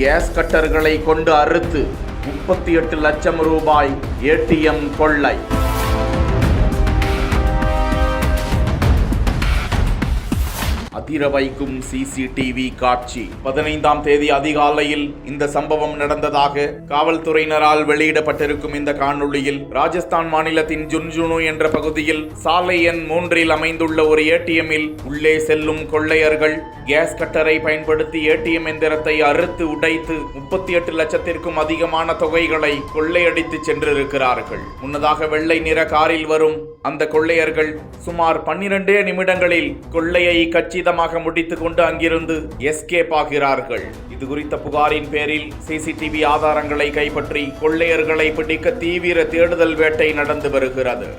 Case கட்டர்களை கொண்டு அறுத்து 38 லட்சம் ரூபாய் ஏடிஎம் கொள்ளை. அதிர வைக்கும் சிசிடிவி காட்சி. 15ஆம் தேதி அதிகாலையில் இந்த சம்பவம் நடந்ததாக காவல்துறையினரால் வெளியிடப்பட்டிருக்கும் இந்த காணொளியில் ராஜஸ்தான் மாநிலத்தின் ஜுன்ஜுனு என்ற பகுதியில் சாலை எண் 3இல் அமைந்துள்ள ஒரு ஏடிஎம்மில் உள்ளே செல்லும் கொள்ளையர்கள் கேஸ் கட்டரை பயன்படுத்தி ஏடிஎம் எந்திரத்தை அறுத்து உடைத்து 38 லட்சத்திற்கும் அதிகமான தொகைகளை கொள்ளையடித்து சென்றிருக்கிறார்கள். முன்னதாக வெள்ளை நிற காரில் வரும் அந்த கொள்ளையர்கள் சுமார் 12 நிமிடங்களில் கொள்ளையை கச்சிதமாக முடித்துக் கொண்டு அங்கிருந்து எஸ்கேப் ஆகிறார்கள். இது குறித்த புகாரின் பேரில் சிசிடிவி ஆதாரங்களை கைப்பற்றி கொள்ளையர்களை பிடிக்க தீவிர தேடுதல் வேட்டை நடந்து வருகிறது.